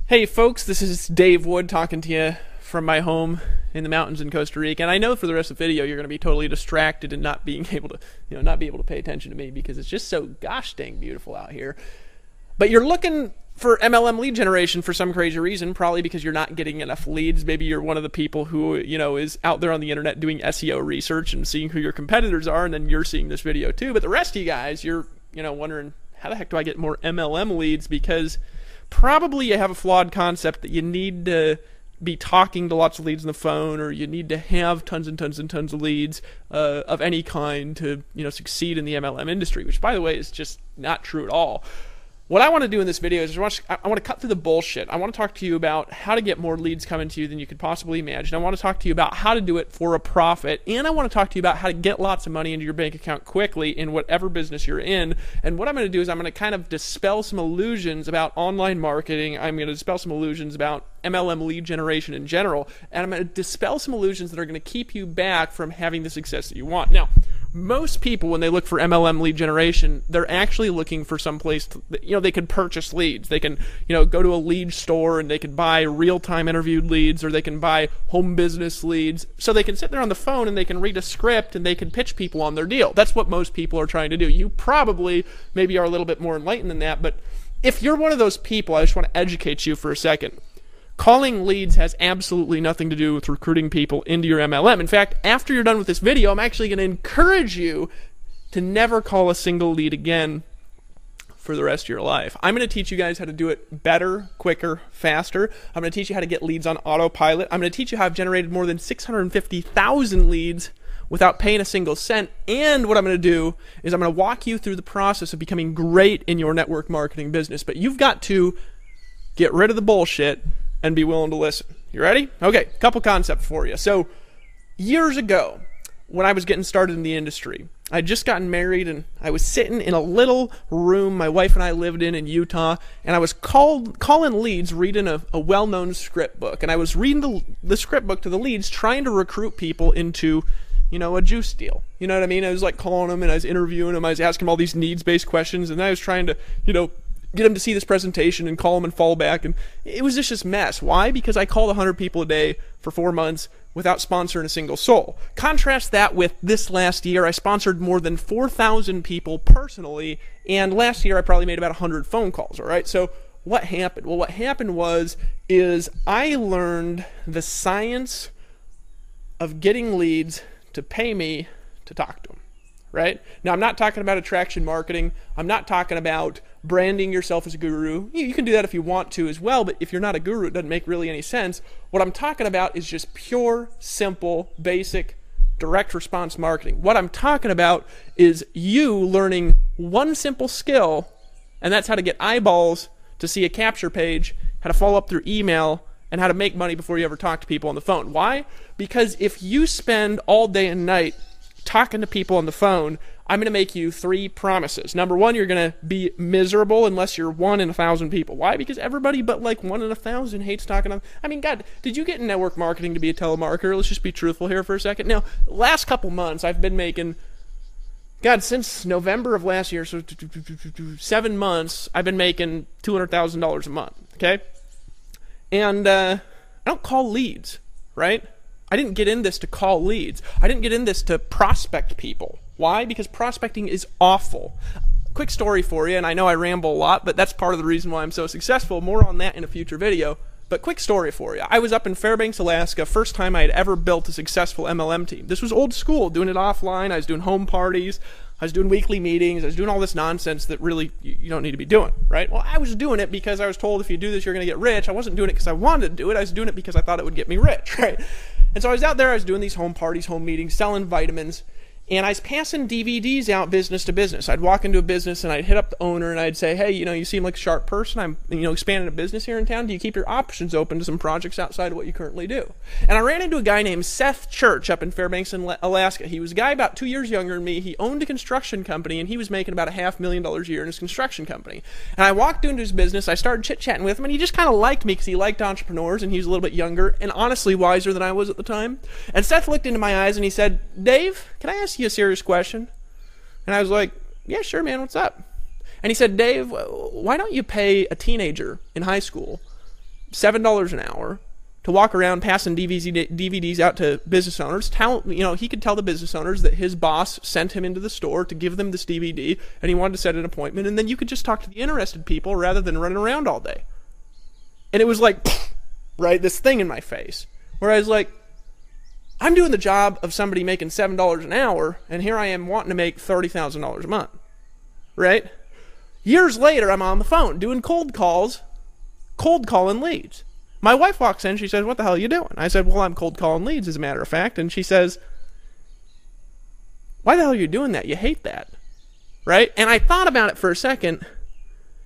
Hey folks, this is Dave Wood talking to you from my home in the mountains in Costa Rica, and I know for the rest of the video you're going to be totally distracted and not being able to, not be able to pay attention to me because it's just so gosh dang beautiful out here. But you're looking for MLM lead generation for some crazy reason, probably because you're not getting enough leads. Maybe you're one of the people who, is out there on the internet doing SEO research and seeing who your competitors are, and then you're seeing this video too. But the rest of you guys, you're, wondering, how the heck do I get more MLM leads? Because probably you have a flawed concept that you need to be talking to lots of leads on the phone, or you need to have tons and tons and tons of leads of any kind to succeed in the MLM industry, which by the way is just not true at all. What I want to do in this video is I want to cut through the bullshit. I want to talk to you about how to get more leads coming to you than you could possibly imagine. I want to talk to you about how to do it for a profit, and I want to talk to you about how to get lots of money into your bank account quickly in whatever business you're in. And what I'm going to do is I'm going to kind of dispel some illusions about online marketing. I'm going to dispel some illusions about MLM lead generation in general, and I'm going to dispel some illusions that are going to keep you back from having the success that you want. Now, most people, when they look for MLM lead generation, they're actually looking for some place to, they can purchase leads. They can, go to a lead store and they can buy real-time interviewed leads, or they can buy home business leads. So they can sit there on the phone and they can read a script and they can pitch people on their deal. That's what most people are trying to do. You probably maybe are a little bit more enlightened than that, but if you're one of those people, I just want to educate you for a second. Calling leads has absolutely nothing to do with recruiting people into your MLM. In fact, after you're done with this video, I'm actually going to encourage you to never call a single lead again for the rest of your life. I'm going to teach you guys how to do it better, quicker, faster. I'm going to teach you how to get leads on autopilot. I'm going to teach you how I've generated more than 650,000 leads without paying a single cent. And what I'm going to do is I'm going to walk you through the process of becoming great in your network marketing business. But you've got to get rid of the bullshit and be willing to listen. You ready? Okay, couple concepts for you. So years ago, when I was getting started in the industry, I'd just gotten married and I was sitting in a little room my wife and I lived in Utah, and I was calling leads, reading a well-known script book. And I was reading the script book to the leads, trying to recruit people into a juice deal. You know what I mean? I was like calling them and I was interviewing them. I was asking them all these needs-based questions, and then I was trying to, get them to see this presentation and call them and fall back, and it was just this mess. Why? Because I called 100 people a day for 4 months without sponsoring a single soul. Contrast that with this last year. I sponsored more than 4,000 people personally, and last year I probably made about 100 phone calls, all right? So what happened? Well, what happened is I learned the science of getting leads to pay me to talk to them. Right? Now, I'm not talking about attraction marketing. I'm not talking about branding yourself as a guru. You can do that if you want to as well, but if you're not a guru, it doesn't make really any sense. What I'm talking about is just pure, simple, basic, direct response marketing. What I'm talking about is you learning one simple skill, and that's how to get eyeballs to see a capture page, how to follow up through email, and how to make money before you ever talk to people on the phone. Why? Because if you spend all day and night talking to people on the phone, I'm going to make you 3 promises. Number 1, you're going to be miserable unless you're 1 in 1,000 people. Why? Because everybody but like 1 in 1,000 hates talking on. I mean, God, did you get in network marketing to be a telemarketer? Let's just be truthful here for a second. Now, last couple months, I've been making, since November of last year, so 7 months, I've been making $200,000 a month, okay? And I don't call leads, right? I didn't get in this to call leads. I didn't get in this to prospect people. Why? Because prospecting is awful. Quick story for you, and I know I ramble a lot, but that's part of the reason why I'm so successful. More on that in a future video. But quick story for you. I was up in Fairbanks, Alaska, first time I had ever built a successful MLM team. This was old school, doing it offline. I was doing home parties. I was doing weekly meetings. I was doing all this nonsense that really you don't need to be doing, right? Well, I was doing it because I was told if you do this, you're going to get rich. I wasn't doing it because I wanted to do it. I was doing it because I thought it would get me rich, right? And so I was out there, I was doing these home parties, home meetings, selling vitamins, and I was passing DVDs out business to business. I'd walk into a business and I'd hit up the owner and I'd say, hey, you seem like a sharp person. I'm, expanding a business here in town. Do you keep your options open to some projects outside of what you currently do? And I ran into a guy named Seth Church up in Fairbanks, Alaska. He was a guy about 2 years younger than me. He owned a construction company, and he was making about $500,000 a year in his construction company. And I walked into his business. I started chit-chatting with him, and he just kind of liked me because he liked entrepreneurs, and he was a little bit younger and honestly wiser than I was at the time. And Seth looked into my eyes and he said, Dave, can I ask you a serious question? And I was like, yeah, sure, man, what's up? And he said, Dave, why don't you pay a teenager in high school $7 an hour to walk around passing DVDs out to business owners. He could tell the business owners that his boss sent him into the store to give them this DVD, and he wanted to set an appointment, and then you could just talk to the interested people rather than running around all day. And it was like, right, this thing in my face, where I was like, I'm doing the job of somebody making $7 an hour, and here I am wanting to make $30,000 a month, right? Years later, I'm on the phone doing cold calling leads. My wife walks in, she says, what the hell are you doing? I said, well, I'm cold calling leads, as a matter of fact. And she says, why the hell are you doing that? You hate that, right? And I thought about it for a second,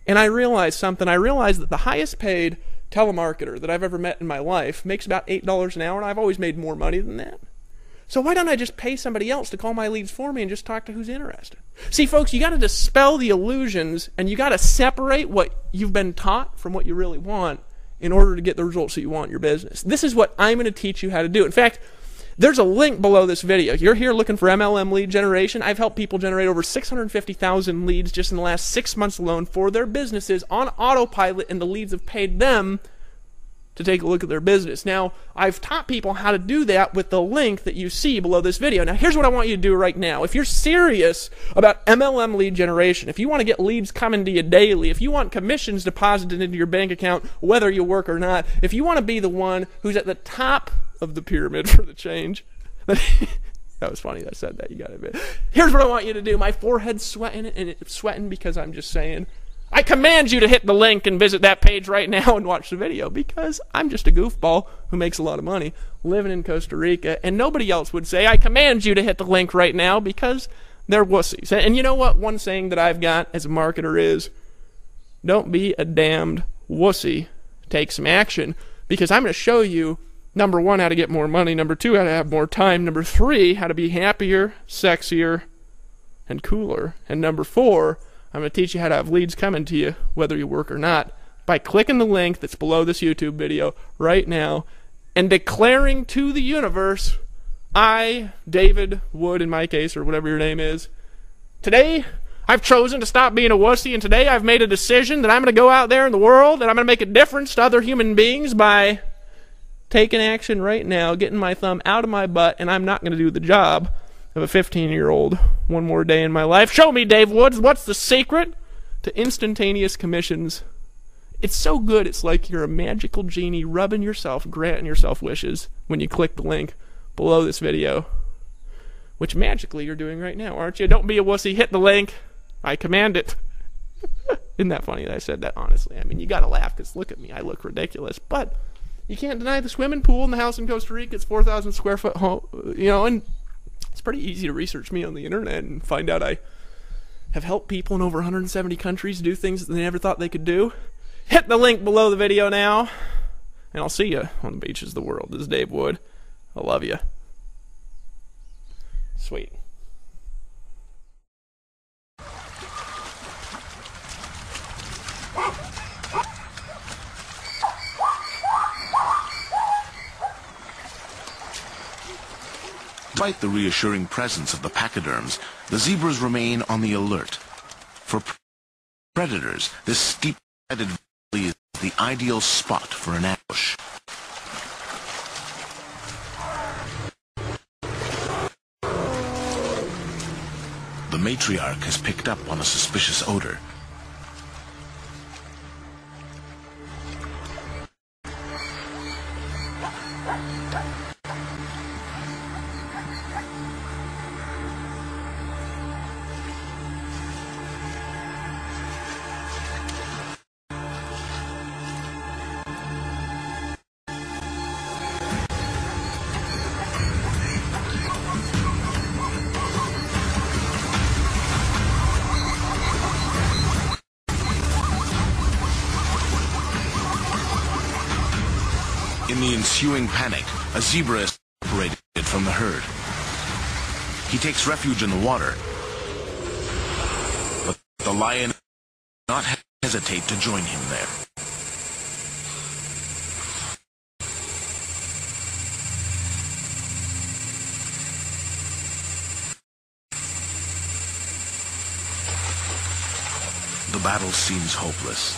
and I realized something. I realized that the highest paid telemarketer that I've ever met in my life makes about $8 an hour, and I've always made more money than that. So why don't I just pay somebody else to call my leads for me and just talk to who's interested? See, folks, you got to dispel the illusions, and you got to separate what you've been taught from what you really want in order to get the results that you want in your business. This is what I'm going to teach you how to do. In fact, there's a link below this video. You're here looking for MLM lead generation. I've helped people generate over 650,000 leads just in the last 6 months alone for their businesses on autopilot, and the leads have paid them to take a look at their business. Now, I've taught people how to do that with the link that you see below this video. Now, here's what I want you to do right now. If you're serious about MLM lead generation, if you want to get leads coming to you daily, if you want commissions deposited into your bank account whether you work or not, if you want to be the one who's at the top of the pyramid for the change, that was funny that I said that, you got to admit. Here's what I want you to do. My forehead's sweating, and it's sweating because I'm just saying, I command you to hit the link and visit that page right now and watch the video, because I'm just a goofball who makes a lot of money living in Costa Rica, and nobody else would say, I command you to hit the link right now, because they're wussies. And you know what? One saying that I've got as a marketer is, don't be a damned wussy. Take some action, because I'm going to show you, number one, how to get more money, number two, how to have more time, number three, how to be happier, sexier, and cooler, and number four, I'm going to teach you how to have leads coming to you whether you work or not by clicking the link that's below this YouTube video right now and declaring to the universe, I, David Wood in my case, or whatever your name is, today I've chosen to stop being a wussy, and today I've made a decision that I'm going to go out there in the world and I'm going to make a difference to other human beings by taking action right now, getting my thumb out of my butt, and I'm not going to do the job of a 15-year-old one more day in my life. Show me, Dave Woods, what's the secret to instantaneous commissions? It's so good, it's like you're a magical genie rubbing yourself, granting yourself wishes when you click the link below this video, which magically you're doing right now, aren't you? Don't be a wussy, hit the link. I command it. Isn't that funny that I said that, honestly? I mean, you gotta laugh, because look at me, I look ridiculous, but you can't deny the swimming pool in the house in Costa Rica. It's 4,000 square foot home, and it's pretty easy to research me on the internet and find out I have helped people in over 170 countries do things that they never thought they could do. Hit the link below the video now, and I'll see you on the beaches of the world. This is Dave Wood. I love you. Sweet. Despite the reassuring presence of the pachyderms, the zebras remain on the alert. For predators, this steep-sided valley is the ideal spot for an ambush. The matriarch has picked up on a suspicious odor. In the ensuing panic, a zebra is separated from the herd. He takes refuge in the water, but the lion does not hesitate to join him there. The battle seems hopeless.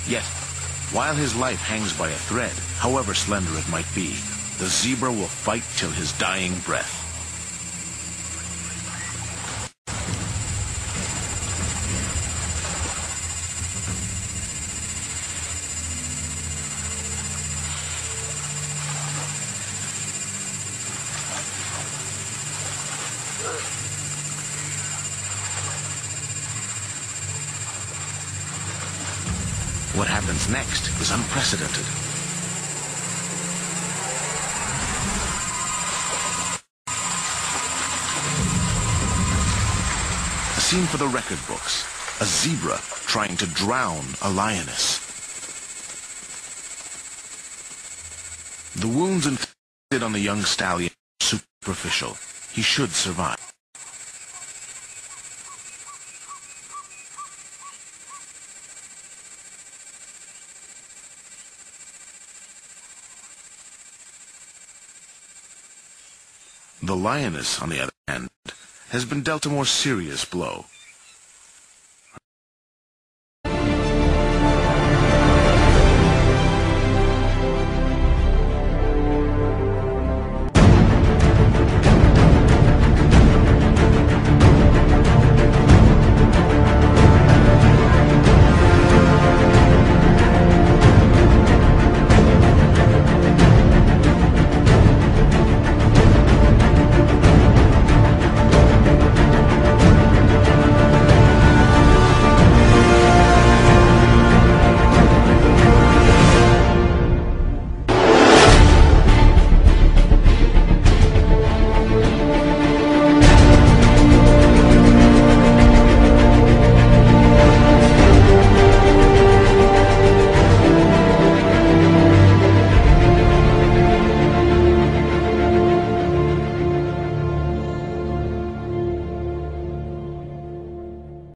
Yet, While his life hangs by a thread, however slender it might be, the zebra will fight till his dying breath. What happens next is unprecedented. A scene for the record books. A zebra trying to drown a lioness. The wounds inflicted on the young stallion are superficial. He should survive. The lioness, on the other hand, has been dealt a more serious blow.